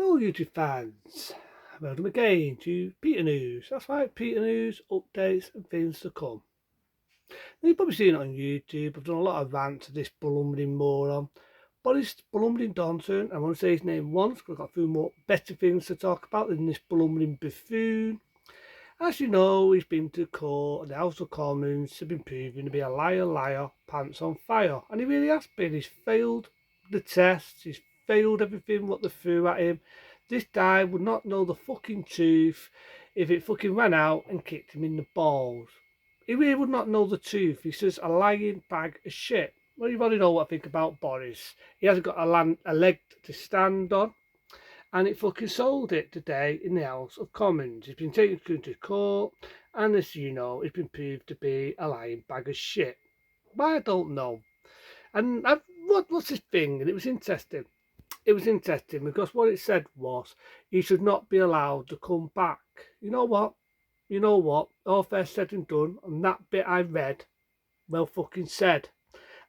Hello YouTube fans, welcome again to Peter News. That's right, Peter News, updates and things to come. Now, you've probably seen it on YouTube. I've done a lot of rants of this blundering moron. Boris blundering Johnson, I want to say his name once because I've got a few more better things to talk about than this blundering buffoon. As you know, he's been to court and the House of Commons have been proven to be a liar, pants on fire. And he really has been. He's failed the tests, he's failed everything what they threw at him. This guy would not know the fucking truth if it fucking ran out and kicked him in the balls. He really would not know the truth. He's just a lying bag of shit. Well, you already know what I think about Boris. He hasn't got a leg to stand on. And it fucking sold it today in the House of Commons. It's been taken to court, and as you know, it's been proved to be a lying bag of shit. But I don't know. And what's this thing? And it was interesting. It was interesting because what it said was he should not be allowed to come back. You know what? You know what? All fair said and done. And that bit I read, well fucking said.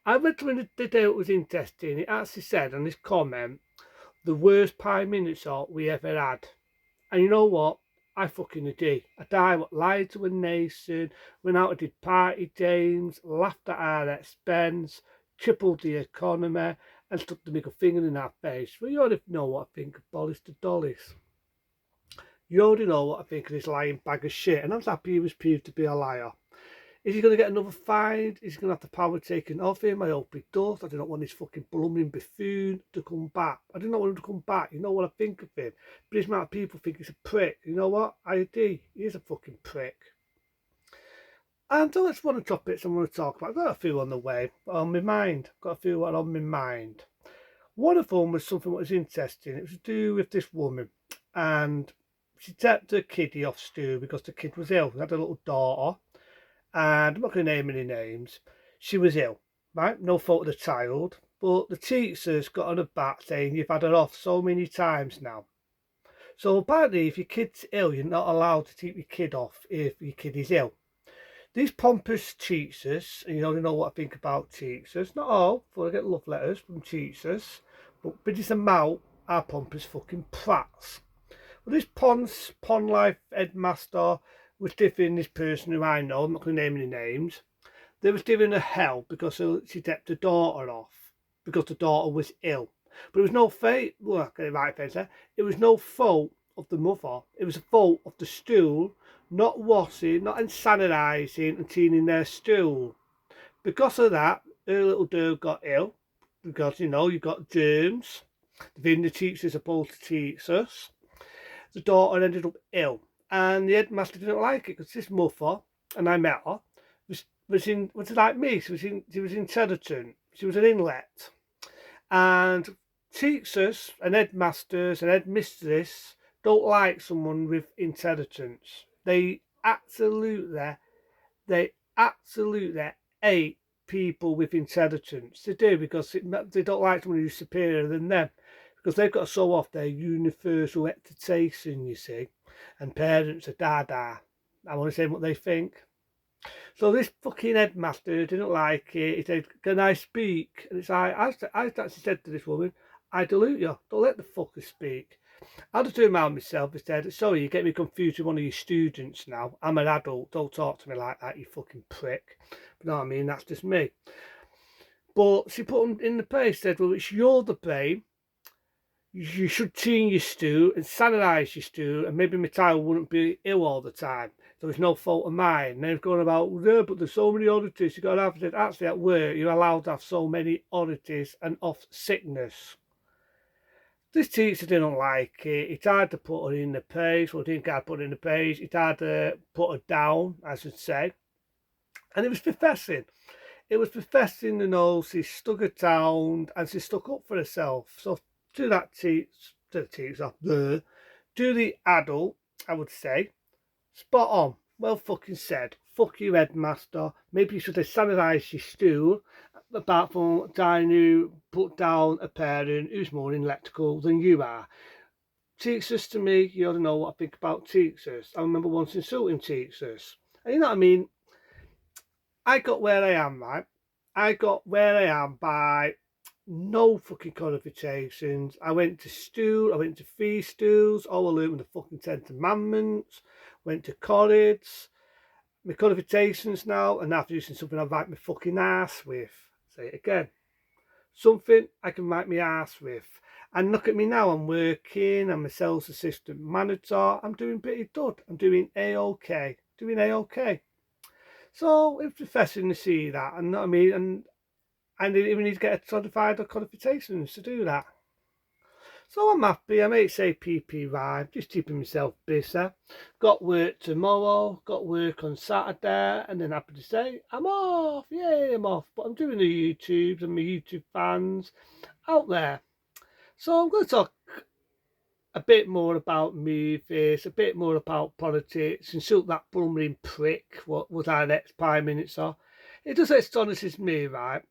I read when the day it was interesting. It actually said on this comment, the worst Prime Minister we ever had. And you know what? I fucking agree. A guy what lied to a nation, went out and did party games, laughed at our expense, tripled the economy, and stuck the middle finger in our face. Well, you already know what I think of Boris the Dollis. You already know what I think of this lying bag of shit, and I'm happy he was proved to be a liar. Is he going to get another fine? Is he going to have the power taken off him? I hope he does. I do not want this fucking blooming buffoon to come back. I do not want him to come back. You know what I think of him. But this amount of people think he's a prick. You know what? I agree. He is a fucking prick. And so that's one of the topics I want to talk about. I've got a few on the way, on my mind. I've got a few on my mind. One of them was something that was interesting. It was to do with this woman. And she took the kiddie off Stu because the kid was ill. She had a little daughter. And I'm not going to name any names. She was ill, right? No fault of the child. But the teachers got on a bat saying you've had her off so many times now. So apparently if your kid's ill, you're not allowed to take your kid off if your kid is ill. These pompous teachers, and you already know what I think about teachers, not all, before I get love letters from teachers, but Bridges and Mount are pompous fucking prats. Well, this Pond Life headmaster was giving this person who I know, I'm not going to name any names, they was giving her hell because she kept her daughter off because the daughter was ill. But it was no fate, well, get it right, face, it was no fault of the mother. It was a fault of the stool not washing, not sanitising and cleaning their stool. Because of that, her little girl got ill because, you know, you've got germs. The teacher's supposed to teach us. The daughter ended up ill, and the headmaster didn't like it because this mother, and I met her, was like me. She was intelligent. She was an inlet, and teachers and headmasters and headmistresses don't like someone with intelligence. They absolutely hate people with intelligence. They do because they don't like someone who's superior than them. Because they've got to show off their universal reputation, you see, and parents are dada. I want to say what they think. So this fucking headmaster didn't like it. He said, "Can I speak?" And it's like I actually said to this woman, "I dilute you. Don't let the fucker speak." I'll just turn around myself and said, "Sorry, you get me confused with one of your students now. I'm an adult. Don't talk to me like that, you fucking prick." You know what I mean? That's just me. But she put him in the place. Said, "Well, it's you're the brain. You should clean your stew and sanitise your stew, and maybe my child wouldn't be ill all the time. So it's no fault of mine." And they've gone about, well, yeah, but there's so many oddities. You've got to have it. Actually, at work, you're allowed to have so many oddities and off sickness. This teacher didn't like it. He tried to put her in the page. Well, didn't get put in the page. He tried to put her down, I should say. And it was professing. It was professing, you know, she stuck her down and she stuck up for herself. So to that teacher, to the adult, I would say, spot on. Well fucking said. Fuck you, headmaster. Maybe you should have sanitised your stool, apart from trying to put down a parent who's more electrical than you are. Teachers, to me, you ought to know what I think about teachers. I remember once insulting teachers. And you know what I mean? I got where I am, right? I got where I am by No fucking qualifications. I went to school, I went to free schools, all I learned were the fucking Ten Commandments, went to college. My qualifications now are now producing something I wipe my fucking ass with. Say it again. Something I can wipe my ass with. And look at me now, I'm working, I'm a sales assistant manager, I'm doing pretty good. I'm doing A-OK. Doing A-OK. So it's refreshing to see that, and what I mean, and I didn't even need to get a certified or qualifications to do that. So I'm happy. I might say PPY, just keeping myself busy. Got work tomorrow, got work on Saturday, and then happy to say I'm off. Yay, I'm off. But I'm doing the YouTubes and my YouTube fans out there. So I'm going to talk a bit more about movies, a bit more about politics, and shoot that blundering prick what was our next Prime Minister. It just astonishes me, right,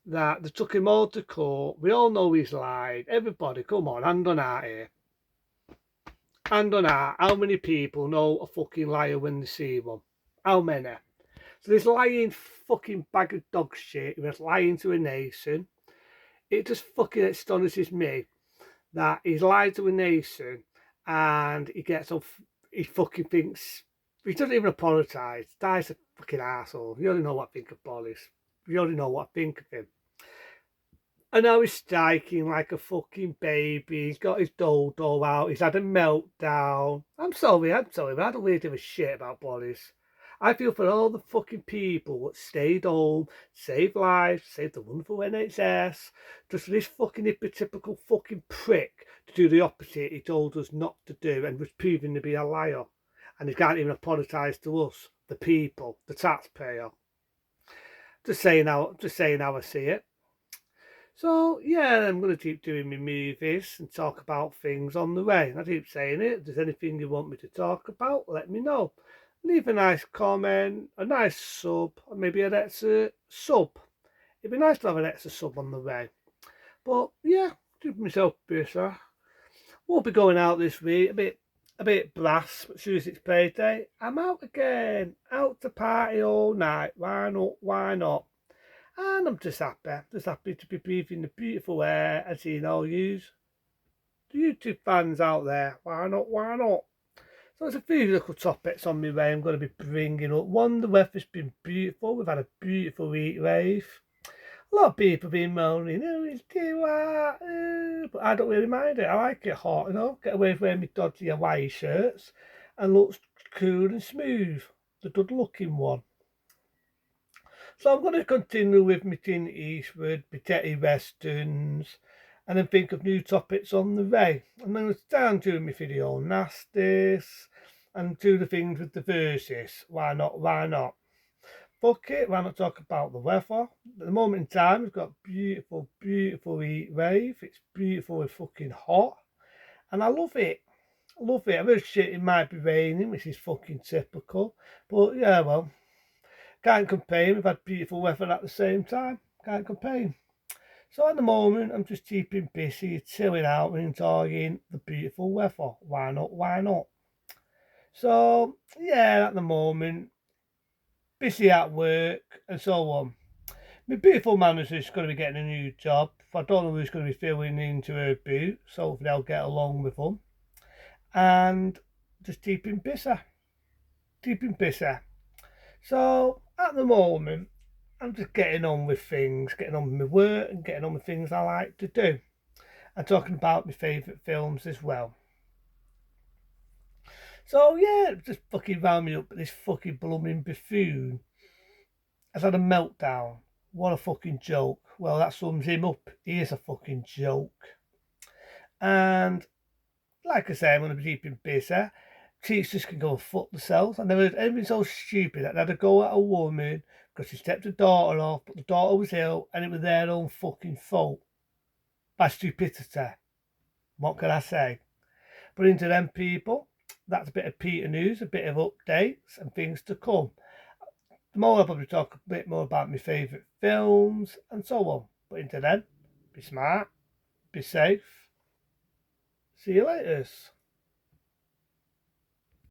that they took him all to court. We all know he's lied. Everybody, come on, hand on heart here. Hand on heart, how many people know a fucking liar when they see one? How many? So this lying fucking bag of dog shit, he was lying to a nation. It just fucking astonishes me that he's lied to a nation and he gets off, he fucking thinks, he doesn't even apologise. Dies a fucking arsehole. You already know what I think of Boris. You already know what I think of him. And now he's striking like a fucking baby. He's got his dodo out. He's had a meltdown. I'm sorry, but I don't really give a shit about Boris. I feel for all the fucking people that stayed home, saved lives, saved the wonderful NHS, just for this fucking hypocritical fucking prick to do the opposite he told us not to do and was proving to be a liar. And he can't even apologise to us, the people, the taxpayer. Just saying how I see it. So yeah, I'm going to keep doing my movies and talk about things on the way. I keep saying it. If there's anything you want me to talk about, let me know. Leave a nice comment, a nice sub, or maybe an extra sub. It'd be nice to have an extra sub on the way. But yeah, keep myself busy. Won't be going out this week. A bit brass, but as soon as it's payday, I'm out again. Out to party all night. Why not? Why not? And I'm just happy to be breathing the beautiful air and seeing all you, the YouTube fans out there. Why not? Why not? So there's a few little topics on my way I'm going to be bringing up. One, the weather's been beautiful. We've had a beautiful heat wave. A lot of people have been moaning, oh, it's too hot. But I don't really mind it. I like it hot, you know. Get away from wearing my dodgy Hawaii shirts and looks cool and smooth. The good looking one. So I'm going to continue with my Clint Eastwood, my Teddy Westerns, and then think of new topics on the way. I'm going to start doing my video nasties and do the things with the verses. Why not? Why not? Fuck it, why not talk about the weather? At the moment in time, we've got beautiful, beautiful heat wave. It's beautiful and fucking hot. And I love it. I love it. I've heard shit it might be raining, which is fucking typical. But yeah, well, can't complain. We've had beautiful weather at the same time. Can't complain. So at the moment, I'm just keeping busy, chilling out and enjoying the beautiful weather. Why not? Why not? So yeah, at the moment, busy at work and so on. My beautiful manager's going to be getting a new job. I don't know who's going to be filling into her boot, so hopefully I'll get along with them. And just keeping busy. Keeping busy. So at the moment, I'm just getting on with things, getting on with my work and getting on with things I like to do. And talking about my favourite films as well. So yeah, just fucking round me up, but this fucking blooming buffoon has had a meltdown. What a fucking joke. Well, that sums him up. He is a fucking joke. And like I say, I'm going to be keeping busy. Teachers can go and fuck themselves. I never heard anything so stupid that they had to go at a woman because she stepped her daughter off, but the daughter was ill and it was their own fucking fault. By stupidity. What can I say? But into them people, that's a bit of Peter News, a bit of updates and things to come. Tomorrow I'll probably talk a bit more about my favourite films and so on. But into then, be smart, be safe. See you later.